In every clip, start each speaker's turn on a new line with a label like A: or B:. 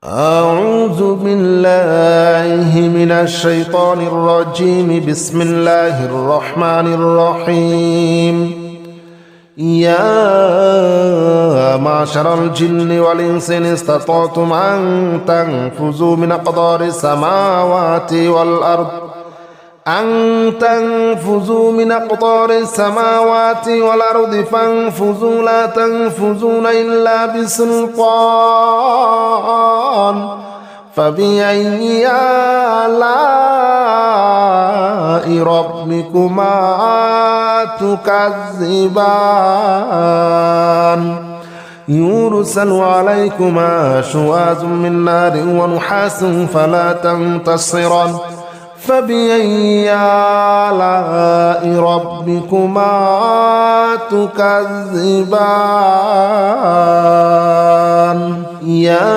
A: أعوذ بالله من الشيطان الرجيم. بسم الله الرحمن الرحيم. يا معشر الجن والإنس إن استطعتم أن تنفذوا من أقطار السماوات والأرض فانفذوا لا تنفذون إلا بسلطان. فبأي آلاء ربكما تكذبان؟ يرسل عليكما شواظ من نار ونحاس فلا تنتصران. فبأي آلاء ربكما تكذبان؟ يا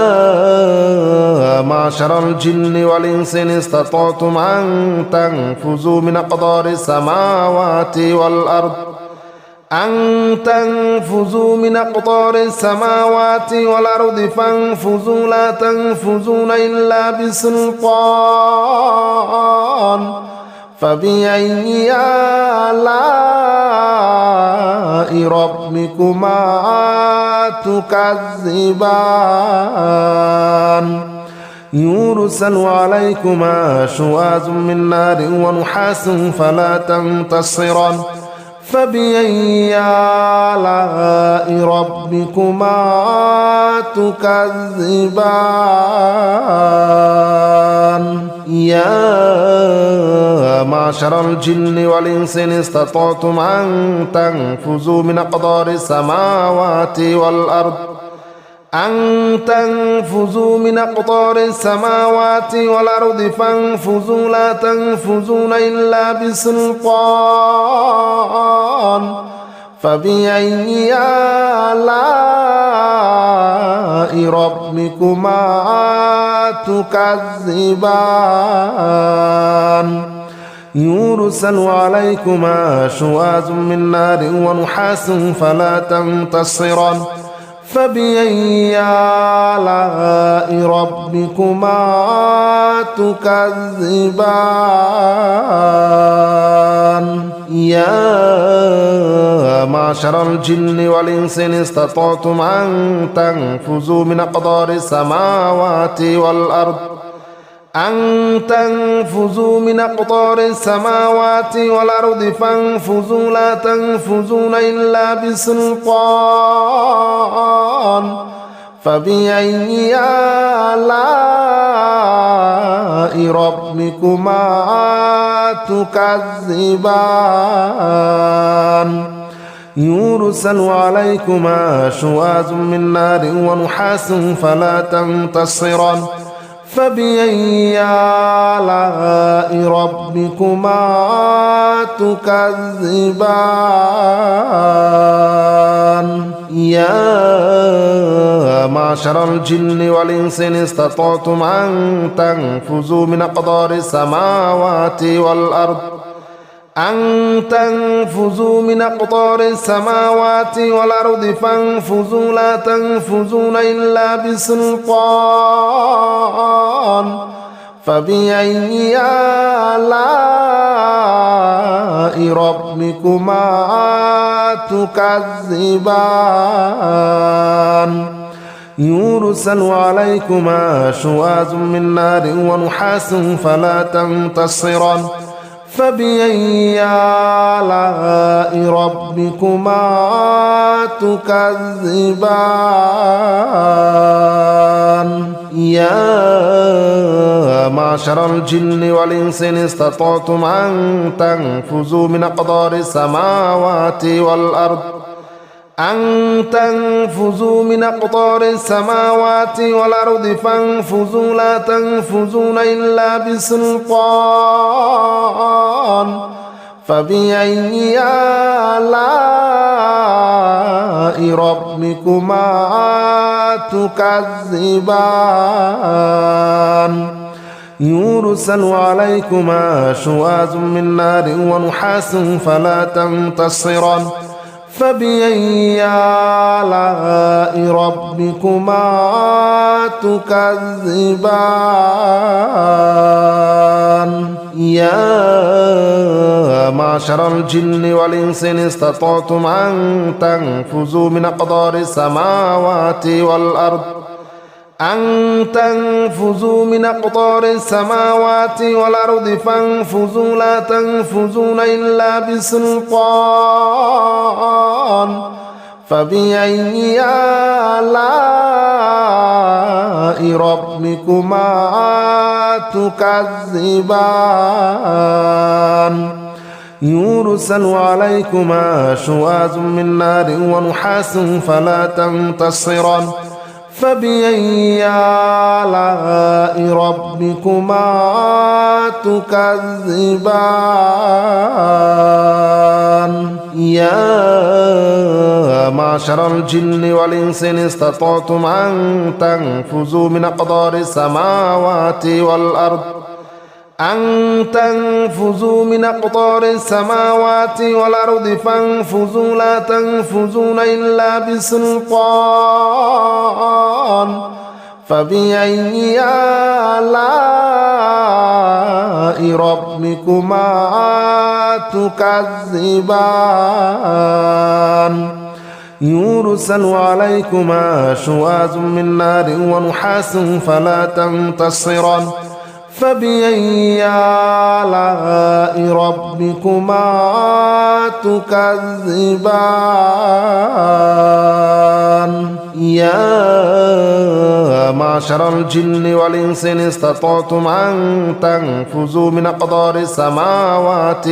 A: معشر الجن والإنس إن استطعتم أن تنفذوا من أقطار السماوات والأرض فانفذوا لا تنفذون إلا بسلطان. فبأي آلاء ربكما تكذبان؟ يرسل عليكما شواظ من نار ونحاس فلا تنتصران. فبأي آلاء ربكما تكذبان؟ يا معشر الجن والإنس إن استطعتم أن تنفذوا من أقطار السماوات والأرض فانفذوا لا تنفذون إلا بسلطان. فبأي آلاء ربكما تكذبان؟ يرسل عليكما شواظ من نار ونحاس فلا تنتصران. فبأي آلاء ربكما تكذبان؟ يا معشر الجن والإنس إن استطعتم أن تنفذوا من أقطار السماوات والأرض فانفذوا لا تنفذون إلا بسلطان. فبأي آلاء ربكما تكذبان؟ يرسل عليكما شواظ من نار ونحاس فلا تنتصران. فبأي آلاء ربكما تكذبان؟ يا معشر الجن والإنس إن استطعتم أن تنفذوا من أقطار السماوات والأرض فانفذوا لا تنفذون إلا بسلطان. فبأي آلاء ربكما تكذبان؟ يرسل عليكما شواظ من نار ونحاس فلا تنتصران. فبأي آلاء ربكما تكذبان؟ يا معشر الجن والإنس إن استطعتم أن تنفذوا من أقطار السماوات والأرض فانفذوا لا تنفذون إلا بسلطان. فبأي آلاء ربكما تكذبان؟ يرسل عليكما شواظ من نار ونحاس فلا تنتصران. فبأي آلاء ربكما تكذبان يا معشر الجن والإنس إن استطعتم أن تنفذوا من أقدار السماوات والأرض من أقطار السماوات والأرض فانفذوا لا تنفذون إلا بسلطان فبأي آلاء ربكما تكذبان يرسل عليكما شواظ من نار ونحاس فلا تنتصران فبأي آلاء ربكما تكذبان يا معشر الجن والإنس إن استطعتم أن تنفذوا من أقدار السماوات والأرض فانفذوا لا تنفذون إلا بسلطان فبأي آلاء ربكما تكذبان يرسل عليكما شواظ من نار ونحاس فلا تنتصران فبأي آلاء ربكما تكذبان يا معشر الجن والإنس إن استطعتم أن تنفذوا من أقدار السماوات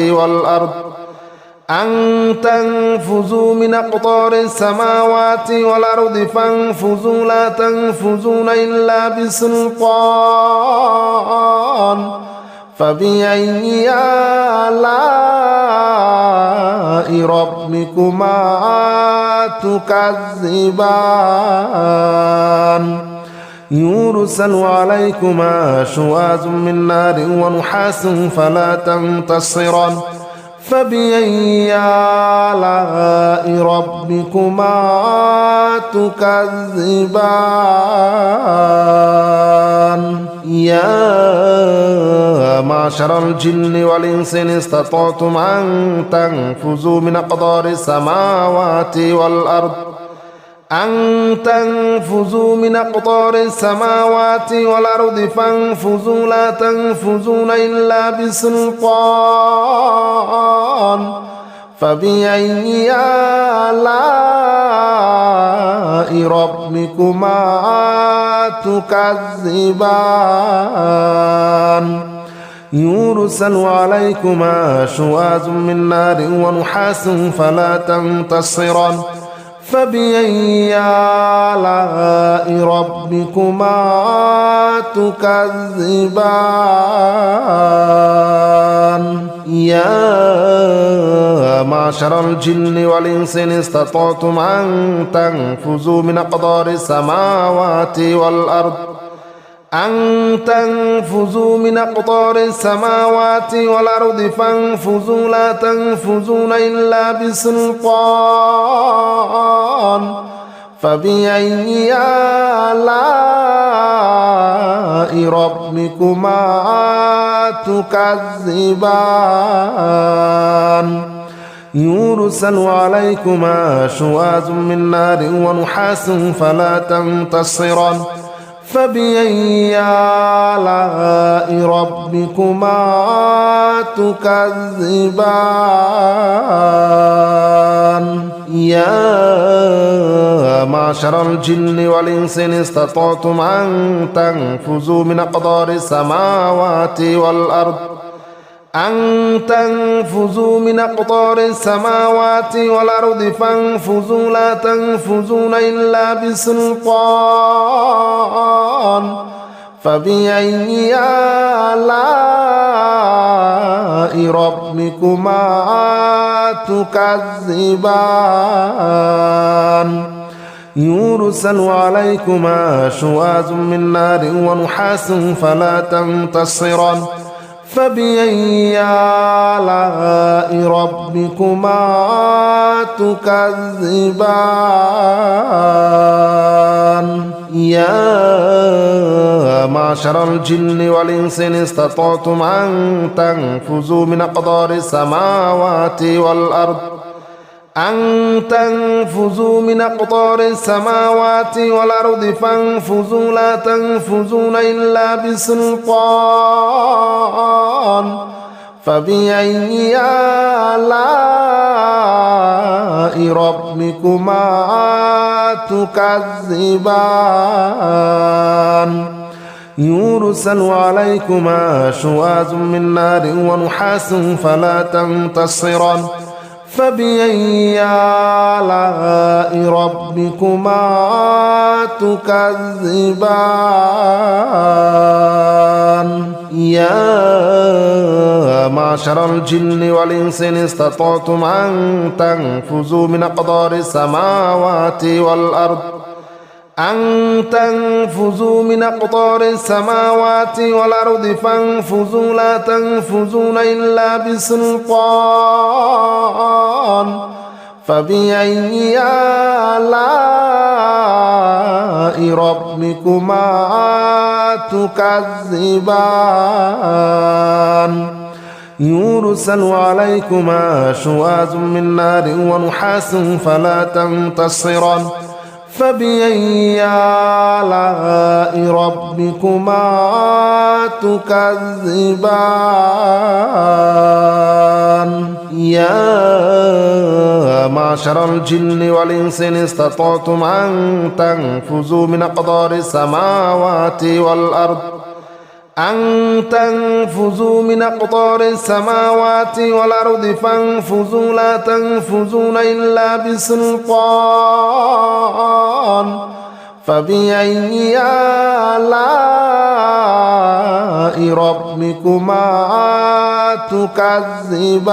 A: والأرض فانفذوا لا تنفذون إلا بسلطان فبأي آلاء ربكما تكذبان يرسل عليكما شواظ من نار ونحاس فلا تنتصران فبأي آلاء ربكما تكذبان يا معشر الجن والإنس إن استطعتم أن تنفذوا من أقدار السماوات والأرض فانفذوا لا تنفذون إلا بسلطان فبأي آلاء ربكما تكذبان يرسل عليكما شواظ من نار ونحاس فلا تنتصران فبأي آلاء ربكما تكذبان يا معشر الجن والإنس إن استطعتم أن تنفذوا من أقدار السماوات والأرض فانفذوا لا تنفذون إلا بسلطان فبأي آلاء ربكما تكذبان يرسل عليكما شواظ من نار ونحاس فلا تنتصران فبأي آلاء ربكما تكذبان يا معشر الجن والإنس إن استطعتم أن تنفذوا من أقدار السماوات والأرض فانفذوا لا تنفذون إلا بسلطان فبأي آلاء ربكما تكذبان يرسل عليكما شواظ من نار ونحاس فلا تنتصران فبأي آلاء ربكما تكذبان يا معشر الجن والإنس إن استطعتم أن تنفذوا من أقدار السماوات والأرض فانفذوا لا تنفذون إلا بسلطان فبأي آلاء ربكما تكذبان يرسل عليكما شواظ من نار ونحاس فلا تنتصران فبأي آلاء ربكما تكذبان يا معشر الجن والإنس إن استطعتم أن تنفذوا من أقدار السماوات والأرض فانفذوا لا تنفذون إلا بسلطان فبأي آلاء ربكما تكذبان يرسل عليكما شواظ من نار ونحاس فلا تنتصران فبأي آلاء ربكما تكذبان يا معشر الجن والإنس إن استطعتم أن تنفذوا من أقدار السماوات والأرض فانفذوا لا تنفذون إلا بسلطان فبأي آلاء ربكما تكذبان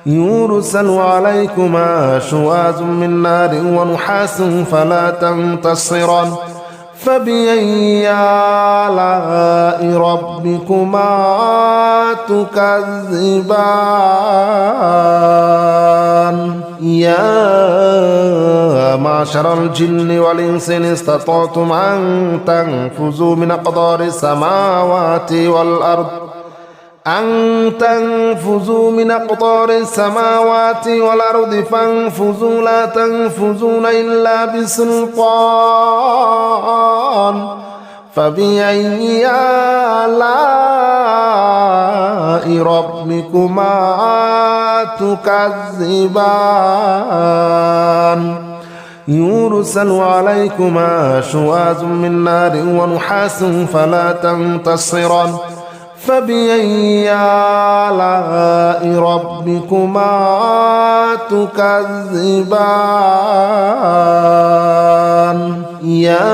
A: يرسل عليكما شواظ من نار ونحاس فلا تنتصران فبأي آلاء ربكما تكذبان يا معشر الجن والإنس إن استطعتم أن تنفذوا من أقدار السماوات والأرض فانفذوا لا تنفذون إلا بسلطان فبأي آلاء ربكما تكذبان يرسل عليكما شواظ من نار ونحاس فلا تنتصران فبأي آلاء ربكما تكذبان يا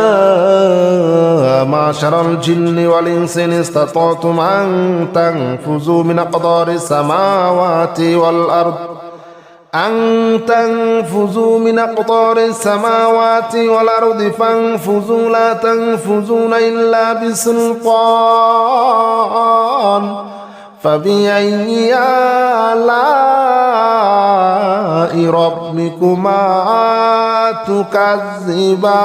A: معشر الجن والإنس إن استطعتم أن تنفذوا من أقدار السماوات والأرض فانفذوا لا تنفذون إلا بسلطان فبأي آلاء ربكما تكذبان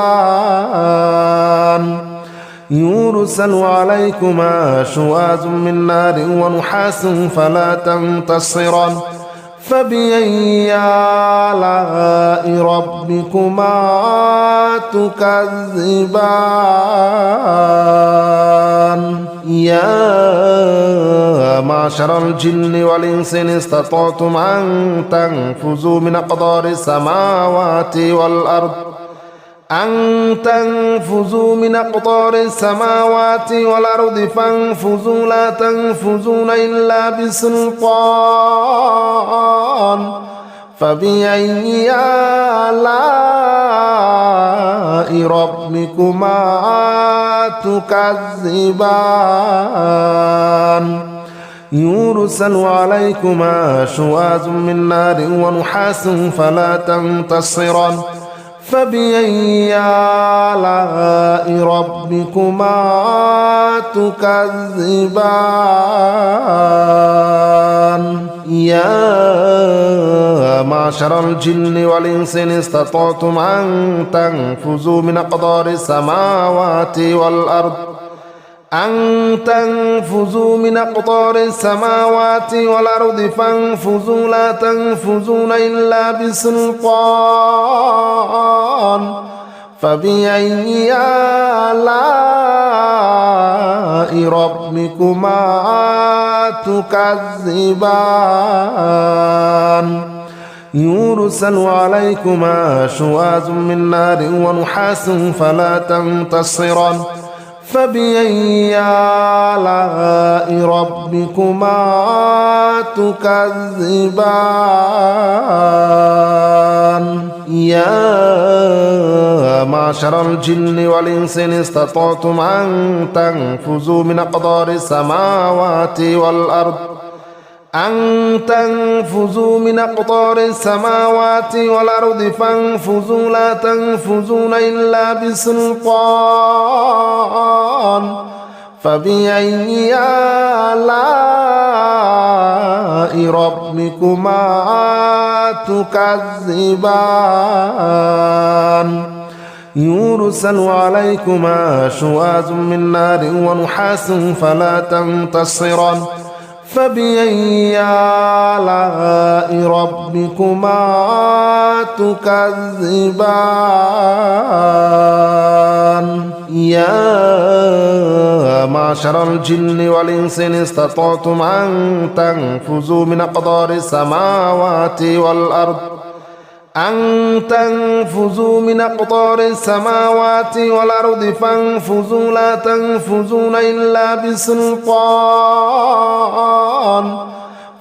A: يرسل عليكما شواظ من نار ونحاس فلا تنتصران فبأي آلاء ربكما تكذبان يا معشر الجن والإنس إن استطعتم أن تنفذوا من أقدار السماوات والأرض فانفذوا لا تنفذون إلا بسلطان فبأي آلاء ربكما تكذبان يرسل عليكما شواظ من نار ونحاس فلا تنتصران فبأي آلاء ربكما تكذبان يا معشر الجن والإنس إن استطعتم أن تنفذوا من أقدار السماوات والأرض فانفذوا لا تنفذون إلا بسلطان فبأي آلاء ربكما تكذبان يرسل عليكما شواظ من نار ونحاس فلا تنتصران فبأي آلاء ربكما تكذبان يا معشر الجن والإنس إن استطعتم أن تنفذوا من أقدار السماوات والأرض فانفذوا لا تنفذون إلا بسلطان فبأي آلاء ربكما تكذبان يرسل عليكما شواظ من نار ونحاس فلا تنتصران فبأي آلاء ربكما تكذبان يا معشر الجن والإنس إن استطعتم أن تنفذوا من أقدار السماوات والأرض فانفذوا لا تنفذون إلا بسلطان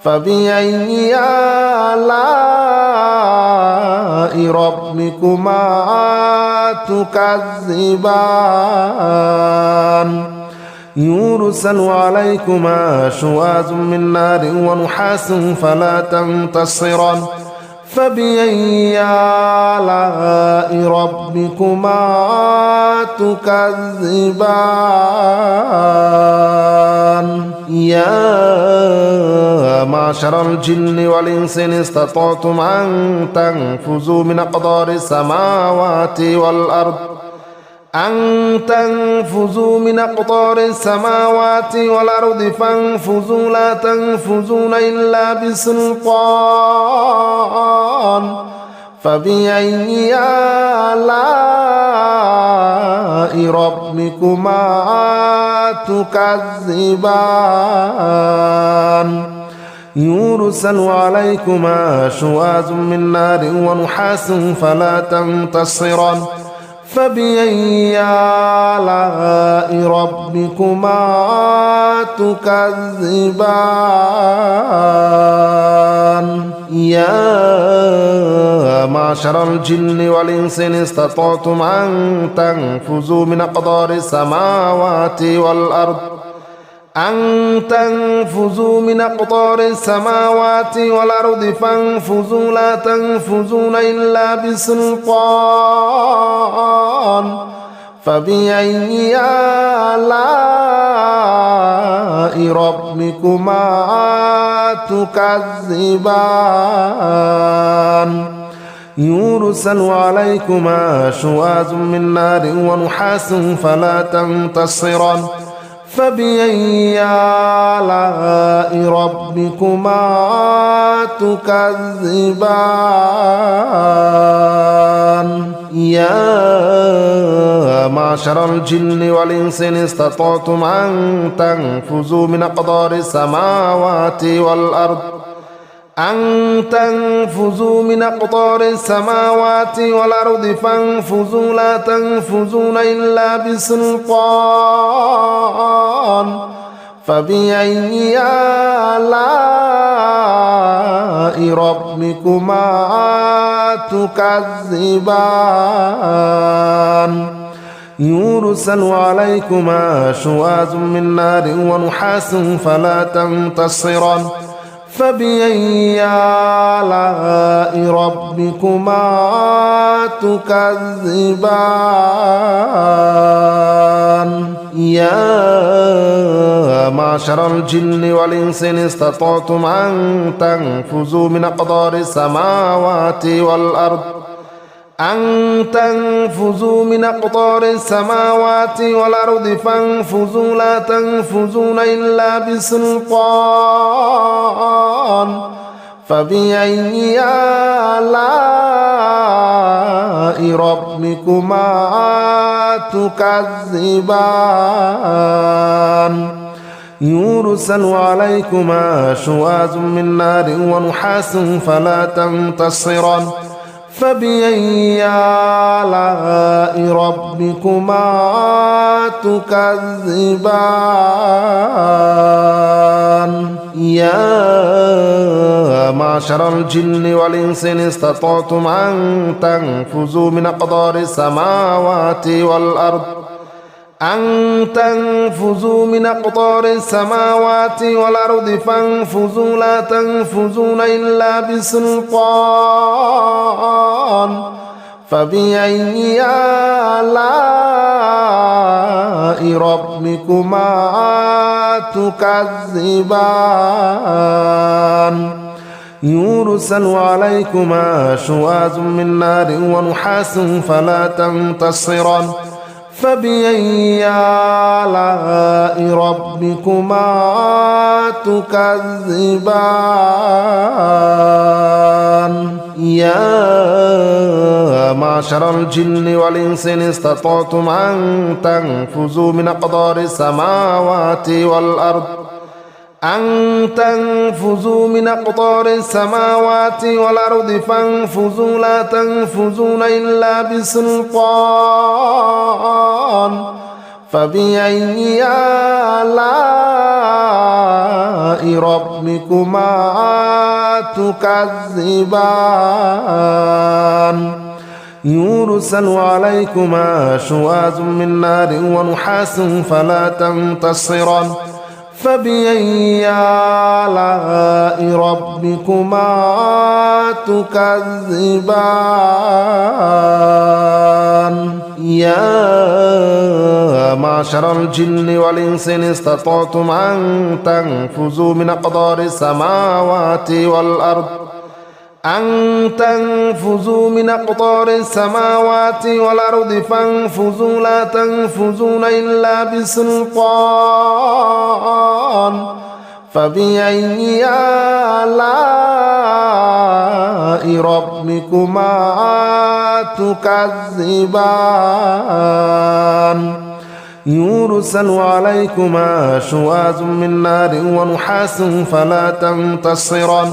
A: فبأي آلاء ربكما تكذبان يرسل عليكما شواظ من نار ونحاس فلا تنتصران فبأي آلاء ربكما تكذبان يا معشر الجن والإنس إن استطعتم أن تنفذوا من أقدار السماوات والأرض فانفذوا لا تنفذون إلا بسلطان فبأي آلاء ربكما تكذبان يرسل عليكما شواظ من نار ونحاس فلا تنتصران فبأي آلاء ربكما تكذبان يا معشر الجن والإنس إن استطعتم أن تنفذوا من أقدار السماوات والأرض فانفذوا لا تنفذون إلا بسلطان فبأي آلاء ربكما تكذبان يرسل عليكما شواظ من نار ونحاس فلا تنتصران فبأي آلاء ربكما تكذبان يا معشر الجن والإنس إن استطعتم أن تنفذوا من أقدار السماوات والأرض فانفذوا لا تنفذون إلا بسلطان فبأي آلاء ربكما تكذبان يرسل عليكما شواظ من نار ونحاس فلا تنتصران فبأي آلاء ربكما تكذبان يا معشر الجن والإنس إن استطعتم أن تنفذوا من أقطار السماوات والأرض فانفذوا لا تنفذون إلا بسلطان فبأي آلاء ربكما تكذبان يرسل عليكما شواظ من نار ونحاس فلا تنتصران فبأي آلاء ربكما تكذبان يا معشر الجن والإنس إن استطعتم أن تنفذوا من أقطار السماوات والأرض فانفذوا لا تنفذون إلا بسلطان فبأي آلاء ربكما تكذبان يرسل عليكما شواظ من نار ونحاس فلا تنتصران فبأي آلاء ربكما تكذبان يا معشر الجن والإنس إن استطعتم أن تنفذوا من أقطار السماوات والأرض فانفذوا لا تنفذون إلا بسلطان فبأي آلاء ربكما تكذبان يرسل عليكما شواظ من نار ونحاس فلا تنتصران فبأي آلاء ربكما تكذبان يا معشر الجن والإنس إن استطعتم أن تنفذوا من أقطار السماوات والأرض فانفذوا لا تنفذون إلا بسلطان فبأي آلاء ربكما تكذبان يرسل عليكما شواظ من نار ونحاس فلا تنتصران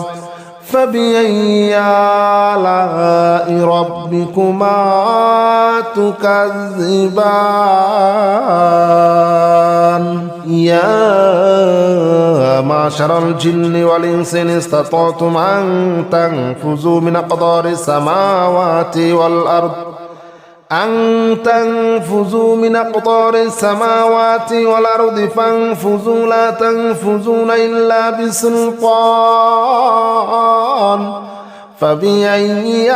A: فبأي آلاء ربكما تكذبان يا معشر الجن والإنس إن استطعتم أن تنفذوا من أقطار السماوات والأرض فانفذوا لا تنفذون إلا بسلطان فبأي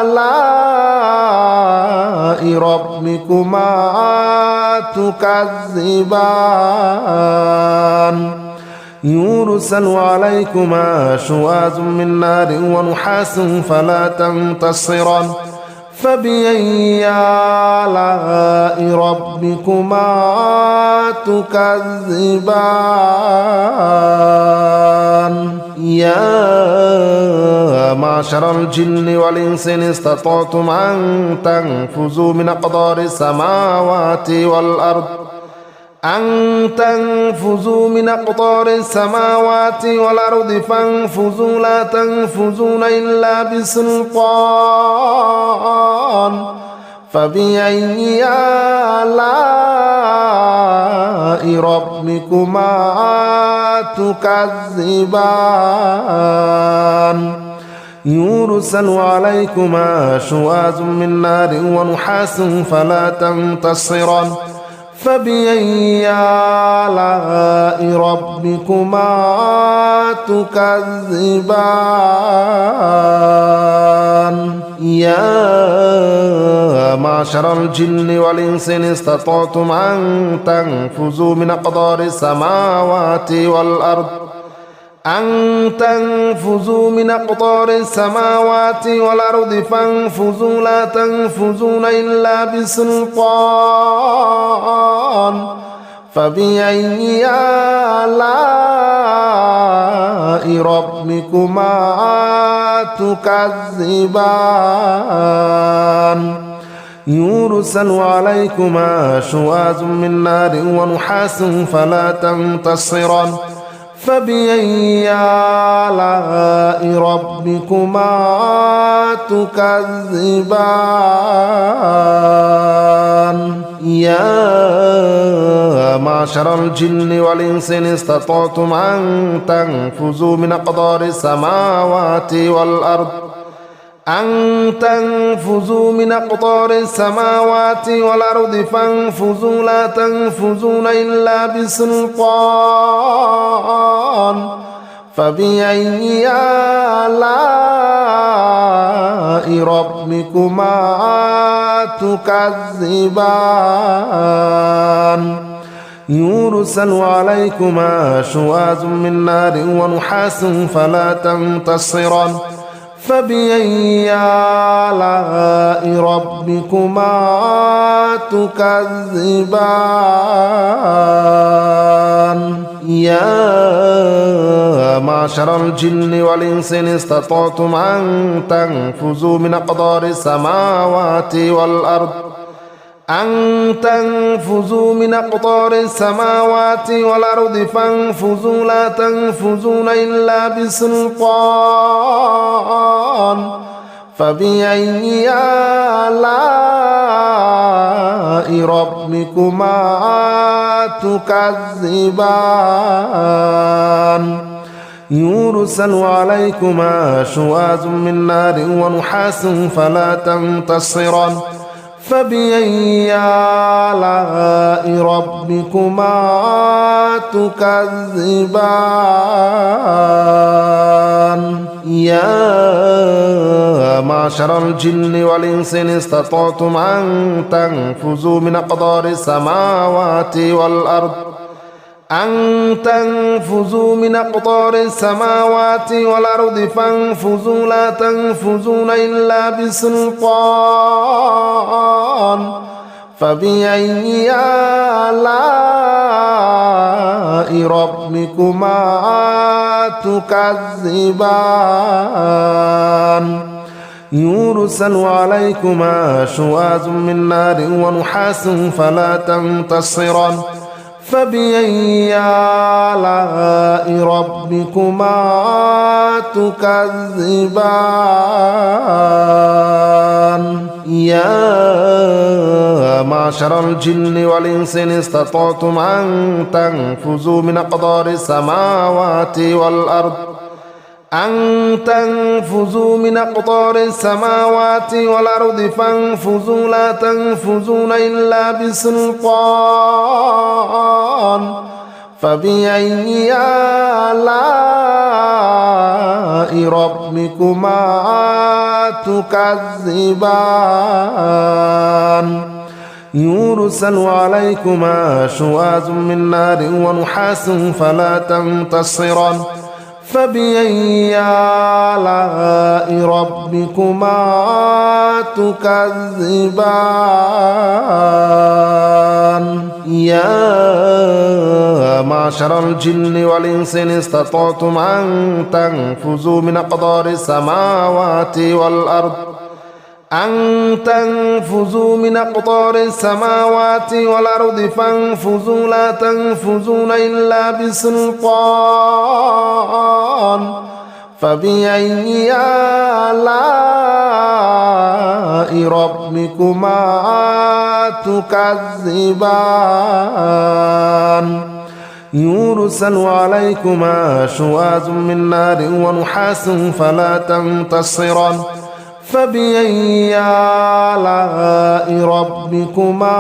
A: آلاء ربكما تكذبان يرسل عليكما شواظ من نار ونحاس فلا تنتصران فبأي آلاء ربكما تكذبان يا معشر الجن والإنس إن استطعتم أن تنفذوا من أقطار السماوات والأرض فانفذوا لا تنفذون إلا بسلطان فبأي آلاء ربكما تكذبان يرسل عليكما شواظ من نار ونحاس فلا تنتصران فبأي آلاء ربكما تكذبان يا معشر الجن والإنس إن استطعتم أن تنفذوا من أقطار السماوات والأرض فانفذوا لا تنفذون إلا بسلطان فبأي آلاء ربكما تكذبان يرسل عليكما شواظ من نار ونحاس فلا تنتصران فبأي آلاء ربكما تكذبان يا معشر الجن والإنس إن استطعتم أن تنفذوا من أقطار السماوات والأرض فانفذوا لا تنفذون إلا بسلطان فبأي آلاء ربكما تكذبان يرسل عليكما شواظ من نار ونحاس فلا تنتصران فبأي آلاء ربكما تكذبان يا معشر الجن والإنس إن استطعتم أن تنفذوا من أقطار السماوات والأرض فانفذوا لا تنفذون إلا بسلطان فبأي آلاء ربكما تكذبان يرسل عليكما شواظ من نار ونحاس فلا تنتصران فبأي آلاء ربكما تكذبان يا معشر الجن والإنس إن استطعتم أن تنفذوا من أقطار السماوات والأرض فانفذوا لا تنفذون إلا بسلطان فبأي آلاء ربكما تكذبان يرسل عليكما شواظ من نار ونحاس فلا تنتصران فبأي آلاء ربكما تكذبان يا معشر الجن والإنس إن استطعتم أن تنفذوا من أقطار السماوات والأرض فانفذوا لا تنفذون إلا بسلطان فبأي آلاء ربكما تكذبان يرسل عليكما شواظ من نار ونحاس فلا تنتصران فبأي آلاء ربكما تكذبان يا معشر الجن والإنس إن استطعتم أن تنفذوا من أقطار السماوات والأرض فانفذوا لا تنفذون إلا بسلطان فبأي آلاء ربكما تكذبان يرسل عليكما شواظ من نار ونحاس فلا تنتصران فبأي آلاء ربكما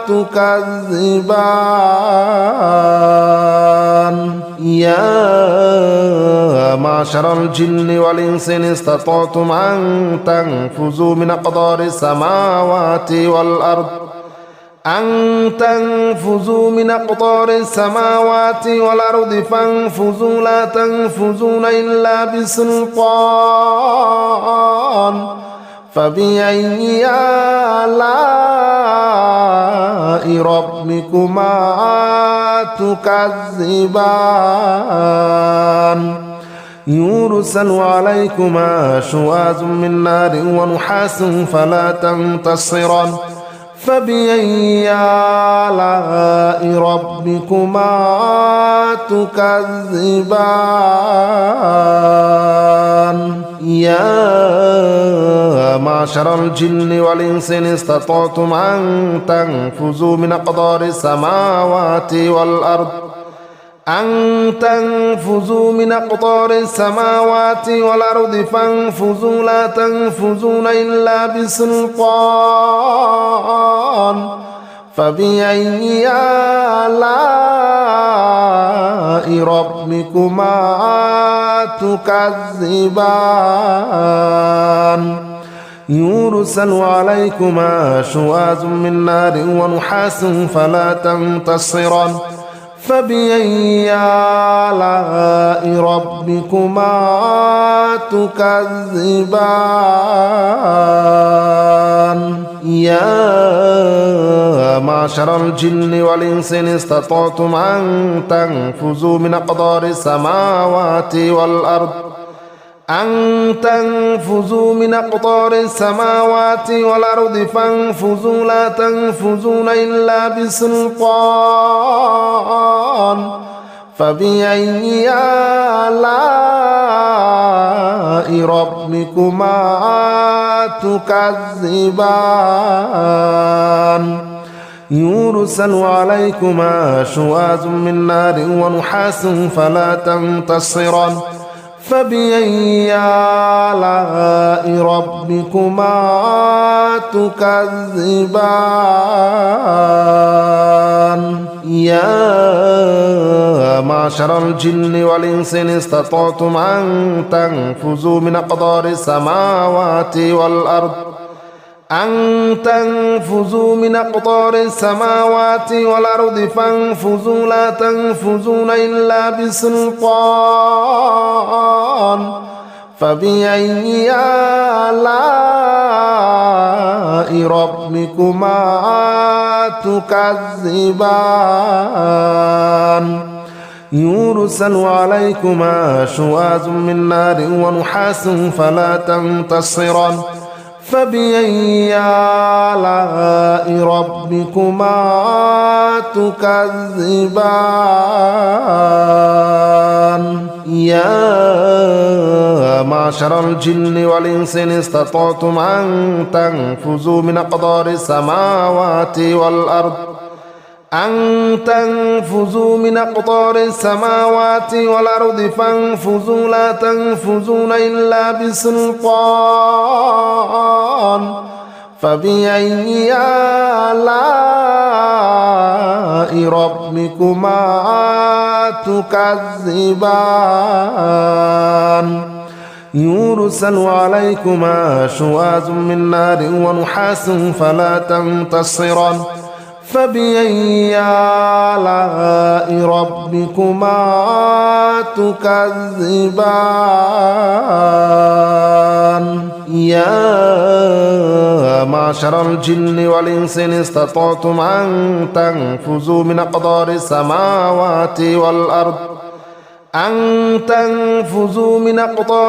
A: تكذبان يا معشر الجن والإنس إن استطعتم أن تنفذوا من أقدار السماوات والأرض فانفذوا لا تنفذون إلا بسلطان فبأي آلاء ربكما تكذبان يرسل عليكما شواظ من نار ونحاس فلا تنتصران فبأي آلاء ربكما تكذبان يا معشر الجن والإنس إن استطعتم أن تنفذوا من أقدار السماوات والأرض فانفذوا لا تنفذون إلا بسلطان فبأي آلاء ربكما تكذبان يرسل عليكما شواظ من نار ونحاس فلا تنتصران فبأي آلاء ربكما تكذبان يا معشر الجن والإنس إن استطعتم أن تنفذوا من أقدار السماوات والأرض فانفذوا لا تنفذون إلا بسلطان فبأي آلاء ربكما تكذبان يرسل عليكما شواظ من نار ونحاس فلا تنتصران فبأي آلاء ربكما تكذبان يا معشر الجن والإنس إن استطعتم أن تنفذوا من أقدار السماوات والأرض فانفذوا لا تنفذون إلا بسلطان فبأي آلاء ربكما تكذبان يرسل عليكما شواظ من نار ونحاس فلا تنتصران فبأي آلاء ربكما تكذبان يا معشر الجن والإنس إن استطعتم أن تنفذوا من أقدار السماوات والأرض فانفذوا لا تنفذون إلا بسلطان فبأي آلاء ربكما تكذبان يرسل عليكما شواظ من نار ونحاس فلا تنتصران فبأي آلاء ربكما تكذبان يا معشر الجن والإنس إن استطعتم أن تنفذوا من أقدار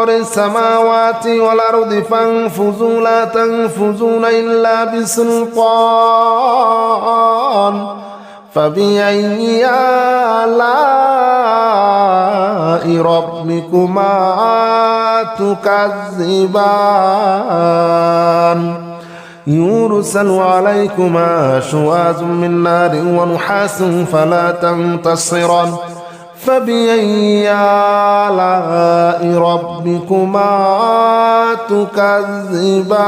A: السماوات والأرض فانفذوا لا تنفذون إلا بسلطان فبأي آلاء ربكما تكذبان يرسل عليكما شواظ من نار ونحاس فلا تنتصران فبأي آلاء ربكما تكذبان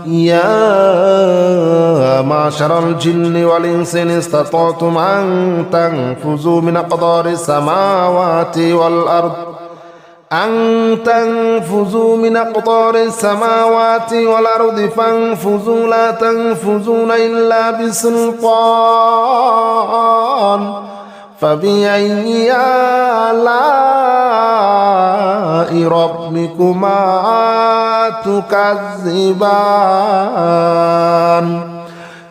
A: يا معشر الجن والإنس إن استطعتم أن تنفذوا من أقدار السماوات والأرض فانفذوا لا تنفذون إلا بسلطان فبأي آلاء ربكما تكذبان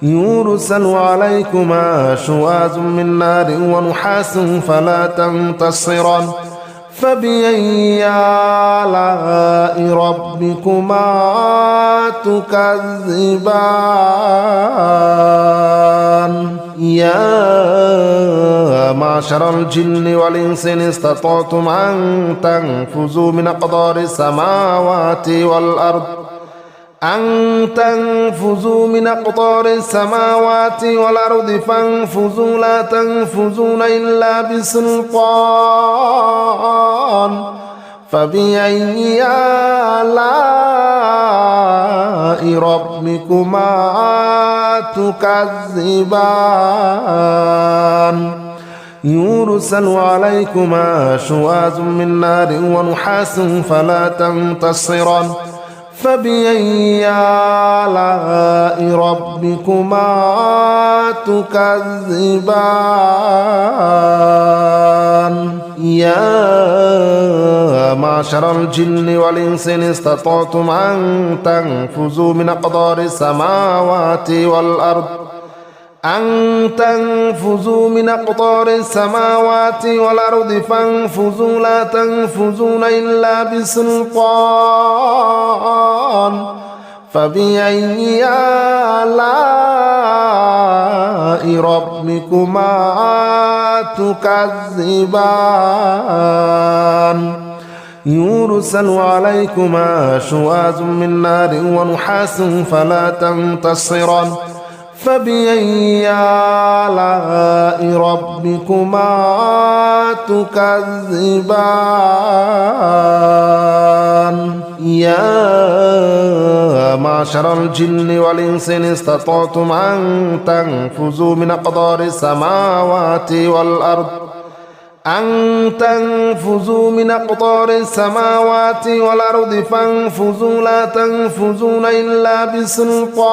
A: يرسل عليكما شواظ من نار ونحاس فلا تنتصران فبأي آلاء ربكما تكذبان يا معشر الجن والإنس إن استطعتم أن تنفذوا من أقدار السماوات والأرض فانفذوا لا تنفذون إلا بسلطان فبأي آلاء ربكما تكذبان يرسل عليكما شواظ من نار ونحاس فلا تنتصران فبأي آلاء ربكما تكذبان يا معشر الجن والإنس إن استطعتم أن تنفذوا من أقدار السماوات والأرض فانفذوا لا تنفذون إلا بسلطان فبأي آلاء ربكما تكذبان يرسل عليكما شواظ من نار ونحاس فلا تنتصران فبأي آلاء ربكما تكذبان يا معشر الجن والإنس إن استطعتم أن تنفذوا من أقدار السماوات والأرض فانفذوا لا تنفذون إلا بسلطان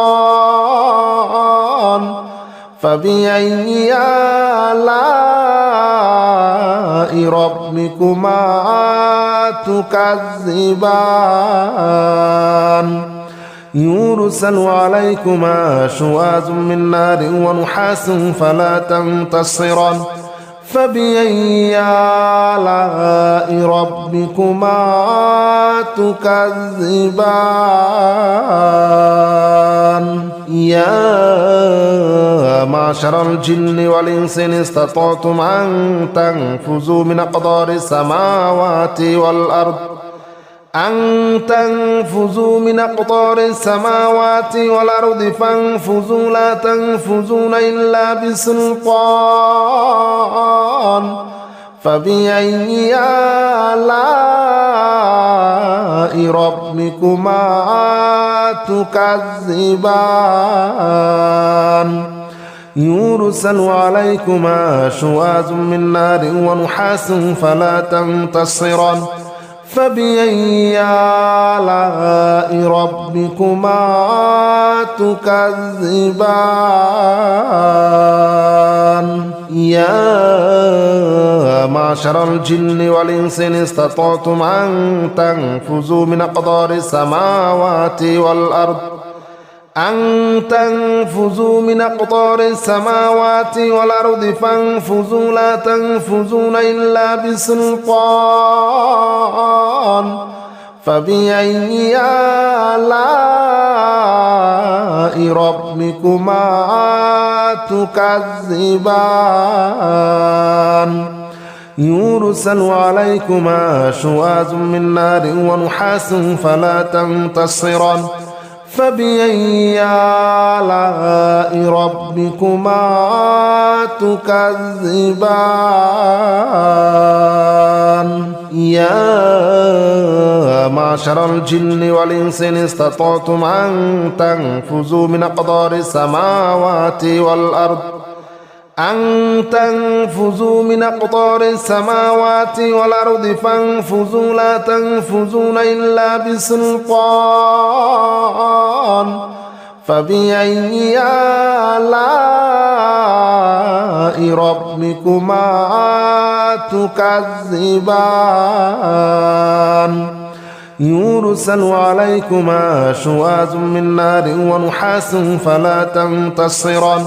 A: فبأي آلاء ربكما تكذبان يرسل عليكما شواظ من نار ونحاس فلا تنتصران فبأي آلاء ربكما تكذبان يا معشر الجن والإنس إن استطعتم أن تنفذوا من أقدار السماوات والأرض فانفذوا لا تنفذون إلا بسلطان فبأي آلاء ربكما تكذبان يرسل عليكما شواظ من نار ونحاس فلا تنتصران فبأي آلاء ربكما تكذبان يا معشر الجن والإنس إن استطعتم أن تنفذوا من أقدار السماوات والأرض فانفذوا لا تنفذون إلا بسلطان فبأي آلاء ربكما تكذبان يرسل عليكما شواظ من نار ونحاس فلا تنتصران فبأي آلاء ربكما تكذبان يا معشر الجن والإنس إن استطعتم أن تنفذوا من أقدار السماوات والأرض فانفذوا لا تنفذون إلا بسلطان فبأي آلاء ربكما تكذبان يرسل عليكما شواظ من نار ونحاس فلا تنتصران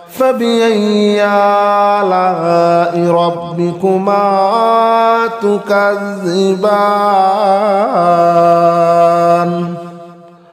A: فبأي آلاء ربكما تكذبان